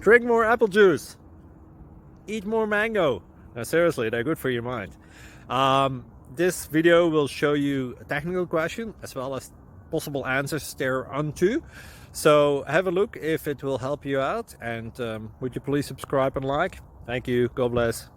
Drink more apple juice. Eat more mango. No, seriously, they're good for your mind. This video will show you a technical question as well as possible answers thereunto. So have a look if it will help you out, and would you please subscribe and like? Thank you. God bless.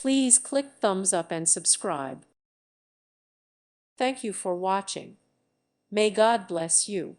Please click thumbs up and subscribe. Thank you for watching. May God bless you.